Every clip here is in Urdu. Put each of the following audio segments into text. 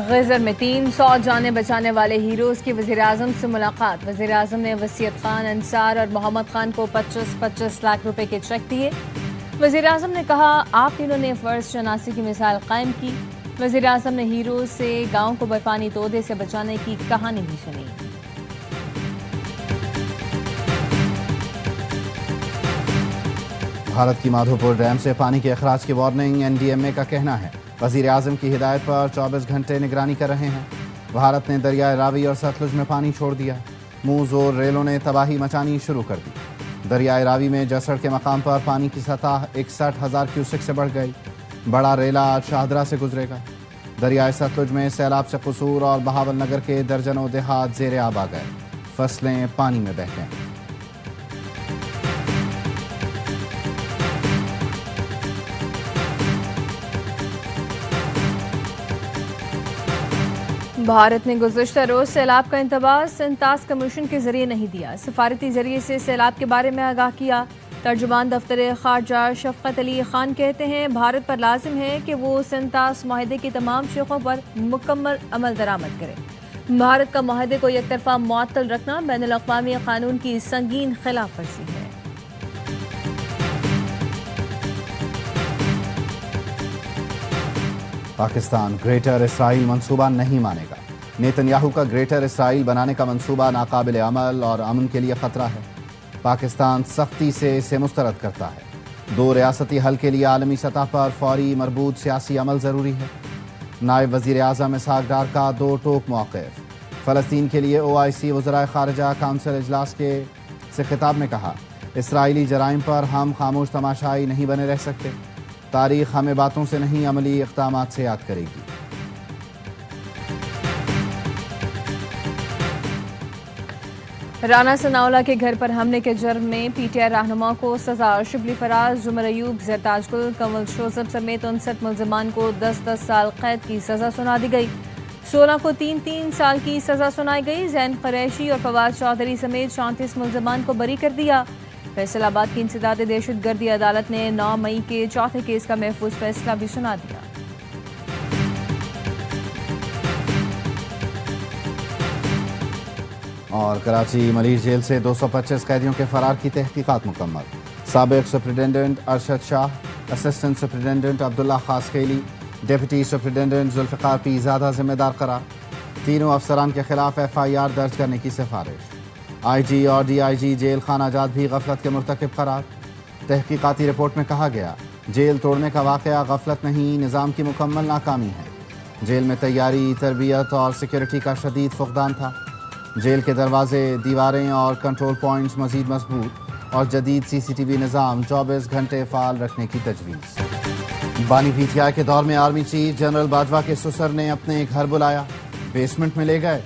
غزر میں 300 جانیں بچانے والے ہیروز کی وزیراعظم سے ملاقات۔ وزیراعظم نے وسیعت خان، انصار اور محمد خان کو 25-25 لاکھ روپے کے چیک دیے۔ وزیراعظم نے کہا آپ تینوں نے فرض شناسی کی مثال قائم کی۔ وزیراعظم نے ہیروز سے گاؤں کو برفانی تودے سے بچانے کی کہانی بھی سنی۔ بھارت کی مادھوپور ڈیم سے پانی کے اخراج کی وارننگ، این ڈی ایم اے کا کہنا ہے وزیر اعظم کی ہدایت پر 24 گھنٹے نگرانی کر رہے ہیں۔ بھارت نے دریائے راوی اور ستلج میں پانی چھوڑ دیا۔ منہ زور ریلوں نے تباہی مچانی شروع کر دی۔ دریائے راوی میں جسڑ کے مقام پر پانی کی سطح 61,000 کیوسک سے بڑھ گئی۔ بڑا ریلا آج شاہدرہ سے گزرے گا۔ دریائے ستلج میں سیلاب سے قصور اور بہاول نگر کے درجنوں دیہات زیر آب آ گئے۔ فصلیں پانی میں بہہ گئیں۔ بھارت نے گزشتہ روز سیلاب کا انتباہ سنتاس کمیشن کے ذریعے نہیں دیا۔ سفارتی ذریعے سے سیلاب کے بارے میں آگاہ کیا۔ ترجمان دفتر خارجہ شفقت علی خان کہتے ہیں بھارت پر لازم ہے کہ وہ سنتاس معاہدے کی تمام شقوں پر مکمل عمل درآمد کرے۔ بھارت کا معاہدے کو یک طرفہ معطل رکھنا بین الاقوامی قانون کی سنگین خلاف ورزی ہے۔ پاکستان گریٹر اسرائیل منصوبہ نہیں مانے گا۔ نیتن یاہو کا گریٹر اسرائیل بنانے کا منصوبہ ناقابل عمل اور امن کے لیے خطرہ ہے۔ پاکستان سختی سے اسے مسترد کرتا ہے۔ دو ریاستی حل کے لیے عالمی سطح پر فوری مربوط سیاسی عمل ضروری ہے۔ نائب وزیر اعظم اسحاق ڈار کا دو ٹوک موقف۔ فلسطین کے لیے OIC وزرائے خارجہ کونسل اجلاس سے خطاب میں کہا اسرائیلی جرائم پر ہم خاموش تماشائی نہیں بنے رہ سکتے۔ تاریخ ہمیں باتوں سے نہیں عملی اقدامات سے یاد کرے گی۔ رانا ثناءاللہ کے گھر پر حملے کے جرم میں PTI رہنما کو سزا۔ شبلی فراز، جمر ایوب، زرتاج گل، کنول شوذب سمیت 59 ملزمان کو 10-10 سال قید کی سزا سنا دی گئی۔ 16 کو 3-3 سال کی سزا سنائی گئی۔ زین قریشی اور فواد چودھری سمیت 34 ملزمان کو بری کر دیا۔ فیصل آباد کی انسداد دہشت گردی عدالت نے 9 مئی کے چوتھے کیس کا محفوظ فیصلہ بھی سنا دیا۔ اور کراچی ملیر جیل سے 225 قیدیوں کے فرار کی تحقیقات مکمل۔ سابق سپرنٹنڈنٹ ارشد شاہ، اسسٹنٹ سپرنٹنڈنٹ عبداللہ خاصخیلی، ڈپٹی سپرنٹنڈنٹ ذوالفقار پی زادہ ذمہ دار قرار۔ تینوں افسران کے خلاف FIR درج کرنے کی سفارش۔ IG اور DIG جیل خانہ جات بھی غفلت کے مرتکب قرار۔ تحقیقاتی رپورٹ میں کہا گیا جیل توڑنے کا واقعہ غفلت نہیں، نظام کی مکمل ناکامی ہے۔ جیل میں تیاری، تربیت اور سیکیورٹی کا شدید فقدان تھا۔ جیل کے دروازے، دیواریں اور کنٹرول پوائنٹس مزید مضبوط اور جدید CCTV نظام 24 گھنٹے فعال رکھنے کی تجویز۔ بانی PTI کے دور میں آرمی چیف جنرل باجوہ کے سسر نے اپنے گھر بلایا، بیسمنٹ میں لے گئے۔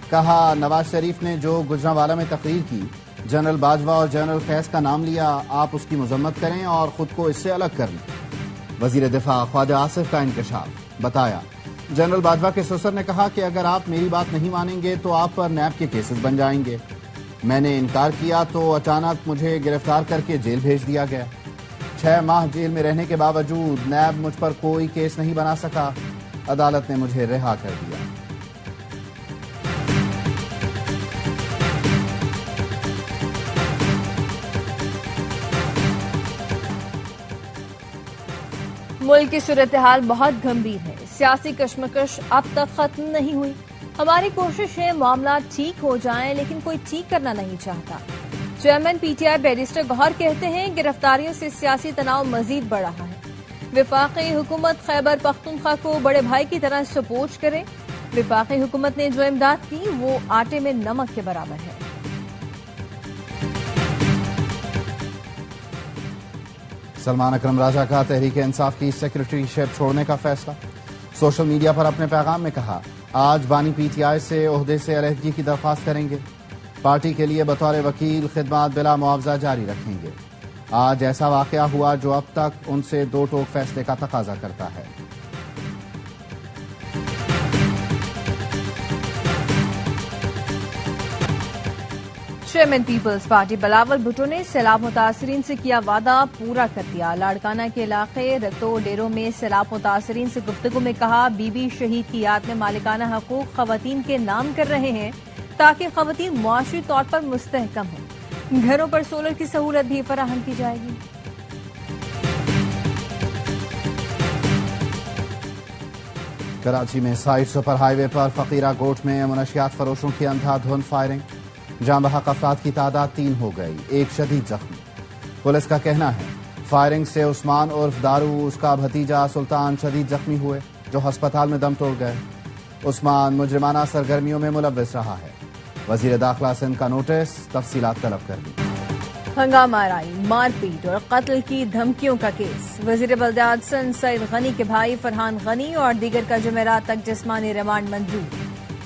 کہا نواز شریف نے جو گجرانوالہ میں تقریر کی، جنرل باجوہ اور جنرل فیض کا نام لیا، آپ اس کی مذمت کریں اور خود کو اس سے الگ کر لیں۔ وزیر دفاع خواجہ آصف کا انکشاف، بتایا جنرل باجوہ کے سسر نے کہا کہ اگر آپ میری بات نہیں مانیں گے تو آپ پر نیب کے کیسز بن جائیں گے۔ میں نے انکار کیا تو اچانک مجھے گرفتار کر کے جیل بھیج دیا گیا۔ 6 ماہ جیل میں رہنے کے باوجود نیب مجھ پر کوئی کیس نہیں بنا سکا۔ عدالت نے مجھے رہا کر دیا۔ ملک کی صورتحال بہت گھمبیر ہے۔ سیاسی کشمکش اب تک ختم نہیں ہوئی۔ ہماری کوشش ہے معاملات ٹھیک ہو جائیں، لیکن کوئی ٹھیک کرنا نہیں چاہتا۔ چیئرمین PTI بیرسٹر گوہر کہتے ہیں گرفتاریوں سے سیاسی تناؤ مزید بڑھ رہا ہے۔ وفاقی حکومت خیبر پختونخوا کو بڑے بھائی کی طرح سپورٹ کرے۔ وفاقی حکومت نے جو امداد کی وہ آٹے میں نمک کے برابر ہے۔ سلمان اکرم راجہ کا تحریک انصاف کی سیکرٹری شپ چھوڑنے کا فیصلہ۔ سوشل میڈیا پر اپنے پیغام میں کہا آج بانی PTI سے عہدے سے علیحدگی کی درخواست کریں گے۔ پارٹی کے لیے بطور وکیل خدمات بلا معاوضہ جاری رکھیں گے۔ آج ایسا واقعہ ہوا جو اب تک ان سے دو ٹوک فیصلے کا تقاضا کرتا ہے۔ چیئرمین پیپلز پارٹی بلاول بھٹو نے سیلاب متاثرین سے کیا وعدہ پورا کر دیا. لاڑکانہ کے علاقے رتو ڈیروں میں سیلاب متاثرین سے گفتگو میں کہا بی بی شہید کی یاد میں مالکانہ حقوق خواتین کے نام کر رہے ہیں تاکہ خواتین معاشی طور پر مستحکم ہوں. گھروں پر سولر کی سہولت بھی فراہم کی جائے گی. کراچی میں سائٹ سپر ہائی وے پر فقیرہ گوٹ میں منشیات فروشوں کی اندھا دھند فائرنگ. جاں بحق افراد کی تعداد 3 ہو گئی، 1 شدید زخمی. پولیس کا کہنا ہے فائرنگ سے عثمان عرف دارو اس کا بھتیجا سلطان شدید زخمی ہوئے جو ہسپتال میں دم توڑ گئے. عثمان مجرمانہ سرگرمیوں میں ملوث رہا ہے. وزیر داخلہ سندھ کا نوٹس، تفصیلات طلب کر دی. ہنگامہ آرائی، مار پیٹ اور قتل کی دھمکیوں کا کیس. وزیر بلدیات سندھ سعید غنی کے بھائی فرحان غنی اور دیگر کا جمعرات تک جسمانی ریمانڈ منظور.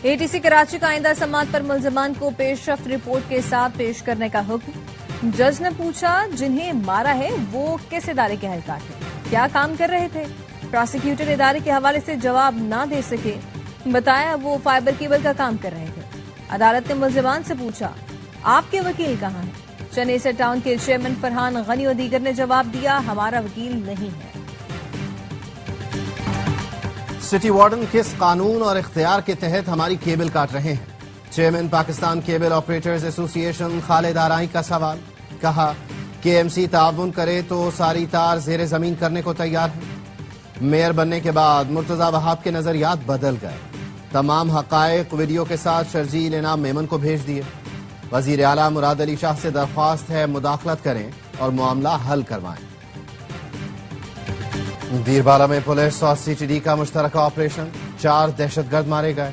اے ٹی سی کراچی کا آئندہ سماعت پر ملزمان کو پیش رفت رپورٹ کے ساتھ پیش کرنے کا حکم. جج نے پوچھا جنہیں مارا ہے وہ کس ادارے کے اہلکار تھے، کیا کام کر رہے تھے. پراسیکیوٹر ادارے کے حوالے سے جواب نہ دے سکے، بتایا وہ فائبر کیبل کا کام کر رہے تھے. عدالت نے ملزمان سے پوچھا آپ کے وکیل کہاں ہیں. چنیسر ٹاؤن کے چیئرمین فرحان غنی اور دیگر نے جواب دیا ہمارا وکیل نہیں ہے. سٹی وارڈن کس قانون اور اختیار کے تحت ہماری کیبل کاٹ رہے ہیں؟ چیئرمین پاکستان کیبل آپریٹرز ایسوسی ایشن خالد آرائی کا سوال. کہا کہ ایم سی تعاون کرے تو ساری تار زیر زمین کرنے کو تیار ہے. میئر بننے کے بعد مرتضی وہاب کے نظریات بدل گئے. تمام حقائق ویڈیو کے ساتھ شرجیل انعام میمن کو بھیج دیے. وزیر اعلیٰ مراد علی شاہ سے درخواست ہے مداخلت کریں اور معاملہ حل کروائیں. دیر بالا میں پولیس اور سی ٹی ڈی کا مشترکہ آپریشن، 4 دہشت گرد مارے گئے.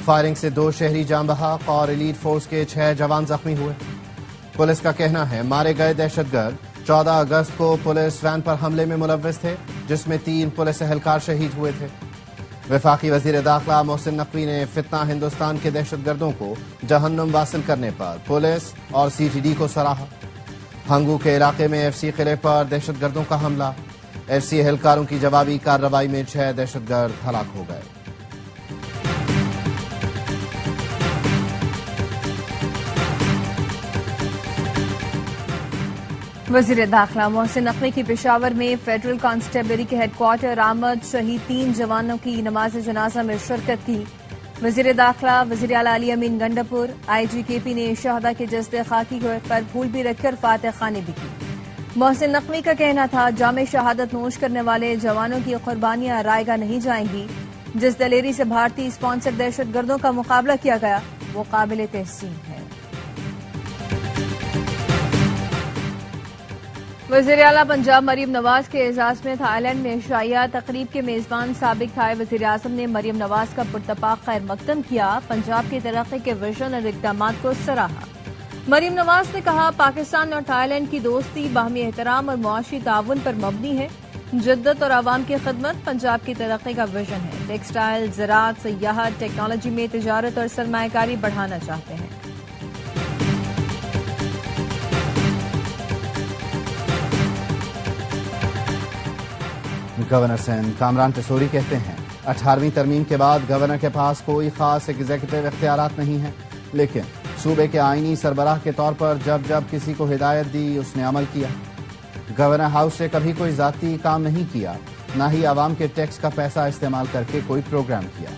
فائرنگ سے 2 شہری جاں بحق اور ایلیٹ فورس کے 6 جوان زخمی ہوئے. پولیس کا کہنا ہے مارے گئے دہشت گرد 14 اگست کو پولیس وین پر حملے میں ملوث تھے جس میں 3 پولیس اہلکار شہید ہوئے تھے. وفاقی وزیر داخلہ محسن نقوی نے فتنہ ہندوستان کے دہشت گردوں کو جہنم واصل کرنے پر پولیس اور سی ٹی ڈی کو سراہا. ہنگو کے علاقے میں ایف سی قلعے پر دہشت گردوں کا حملہ. ایف سی اہلکاروں کی جوابی کارروائی میں 6 دہشت گرد ہلاک ہو گئے. وزیر داخلہ محسن نقوی کی پشاور میں فیڈرل کانسٹیبلری کے ہیڈ کوارٹر آمد شہید 3 جوانوں کی نماز جنازہ میں شرکت کی. وزیر داخلہ وزیر اعلیٰ علی امین گنڈاپور آئی جی کے پی نے شہداء کے جسد خاکی پر پھول بھی رکھ کر فاتح خوانی بھی کی. محسن نقوی کا کہنا تھا جام شہادت نوش کرنے والے جوانوں کی قربانیاں رائے گاہ نہیں جائیں گی. جس دلیری سے بھارتی اسپانسر دہشت گردوں کا مقابلہ کیا گیا وہ قابل تحسین ہے. وزیر اعلیٰ پنجاب مریم نواز کے اعزاز میں تھائی لینڈ میں شائع تقریب کے میزبان سابق تھائی وزیر اعظم نے مریم نواز کا پرتپاک خیر مقدم کیا. پنجاب کی ترقی کے وژن اور اقدامات کو سراہا. مریم نواز نے کہا پاکستان اور تھائی لینڈ کی دوستی باہمی احترام اور معاشی تعاون پر مبنی ہے. جدت اور عوام کی خدمت پنجاب کی ترقی کا وژن ہے. ٹیکسٹائل، زراعت، سیاحت، ٹیکنالوجی میں تجارت اور سرمایہ کاری بڑھانا چاہتے ہیں. گورنر سندھ کامران ٹسوری کہتے ہیں 18ویں ترمیم کے بعد گورنر کے پاس کوئی خاص ایگزیکٹو اختیارات نہیں ہیں، لیکن صوبے کے آئینی سربراہ کے طور پر جب کسی کو ہدایت دی اس نے عمل کیا. گورنر ہاؤس سے کبھی کوئی ذاتی کام نہیں کیا، نہ ہی عوام کے ٹیکس کا پیسہ استعمال کر کے کوئی پروگرام کیا.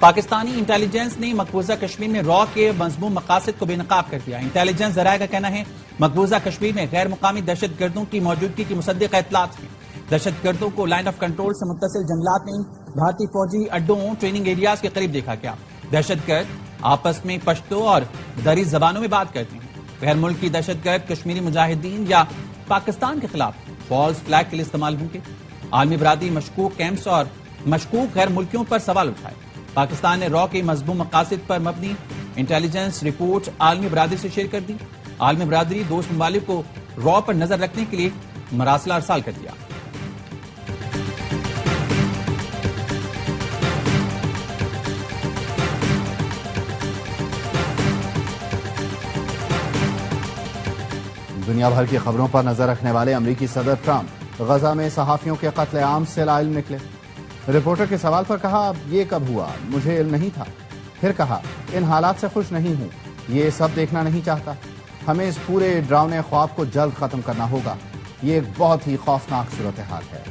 پاکستانی انٹیلیجنس نے مقبوضہ کشمیر میں را کے مضموم مقاصد کو بے نقاب کر دیا. انٹیلیجنس ذرائع کا کہنا ہے مقبوضہ کشمیر میں غیر مقامی دہشت گردوں کی موجودگی کی مصدق اطلاعات ہیں. دہشت گردوں کو لائن آف کنٹرول سے متصل جنگلات میں بھارتی فوجی اڈوں ٹریننگ ایریاز کے قریب دیکھا گیا. دہشت گرد آپس میں پشتو اور دری زبانوں میں بات کرتے ہیں. غیر ملکی دہشت گرد کشمیری مجاہدین یا پاکستان کے خلاف فالس فلیگ کے لیے استعمال ہوں گے. عالمی برادری مشکوک کیمپس اور مشکوک غیر ملکیوں پر سوال اٹھائے. پاکستان نے را کے مضموم مقاصد پر مبنی انٹیلیجنس رپورٹ عالمی برادری سے شیئر کر دی. عالمی برادری دوست ممالک کو را پر نظر رکھنے کے لیے مراسلہ ارسال کر دیا. دنیا بھر کی خبروں پر نظر رکھنے والے امریکی صدر ٹرمپ غزہ میں صحافیوں کے قتل عام سے لا علم نکلے. رپورٹر کے سوال پر کہا اب یہ کب ہوا، مجھے علم نہیں تھا۔ پھر کہا ان حالات سے خوش نہیں ہوں، یہ سب دیکھنا نہیں چاہتا۔ ہمیں اس پورے ڈراؤنے خواب کو جلد ختم کرنا ہوگا، یہ ایک بہت ہی خوفناک صورتحال ہے۔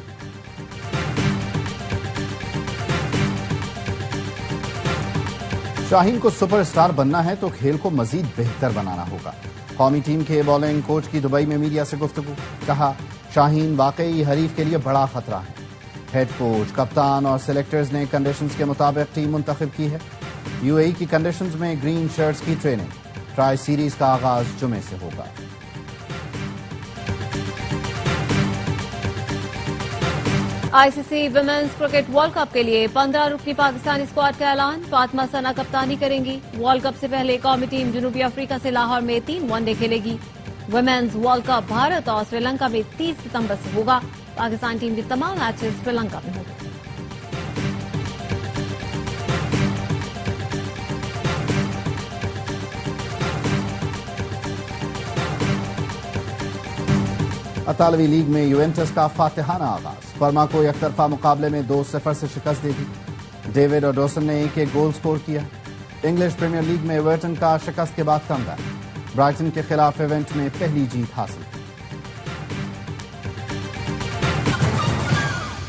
شاہین کو سپر اسٹار بننا ہے تو کھیل کو مزید بہتر بنانا ہوگا۔ قومی ٹیم کے بالنگ کوچ کی دبئی میں میڈیا سے گفتگو، کہا شاہین واقعی حریف کے لیے بڑا خطرہ ہے۔ ہیڈ کوچ، کپتان اور سلیکٹرز نے کنڈیشنز کے مطابق ٹیم منتخب کی ہے۔ یو اے ای کی کنڈیشنز میں گرین شرٹس کی ٹریننگ، ٹرائی سیریز کا آغاز جمعے سے ہوگا۔ آئی سی سی ویمنز کرکٹ ورلڈ کپ کے لیے 15 رکنی پاکستانی اسکواڈ کا اعلان، فاطمہ ثنا کپتانی کریں گی۔ ورلڈ کپ سے پہلے قومی ٹیم جنوبی افریقہ سے لاہور میں 3 ون ڈے کھیلے گی۔ ویمنز ورلڈ کپ بھارت اور سری لنکا میں 30 ستمبر سے ہوگا۔ پاکستان ٹیم کے تمام میچز سری لنکا میں ہوں گے۔ اطالوی لیگ میں یوونٹس کا فاتحانہ آغاز، پارما کو یک طرفہ مقابلے میں 2-0 سے شکست دے دی۔ ڈیوڈ اور ڈوسن نے ایک گول سکور کیا۔ انگلش پریمیئر لیگ میں ایورٹن کا شکست کے بعد کم بیک، برائٹن کے خلاف ایونٹ میں پہلی جیت حاصل۔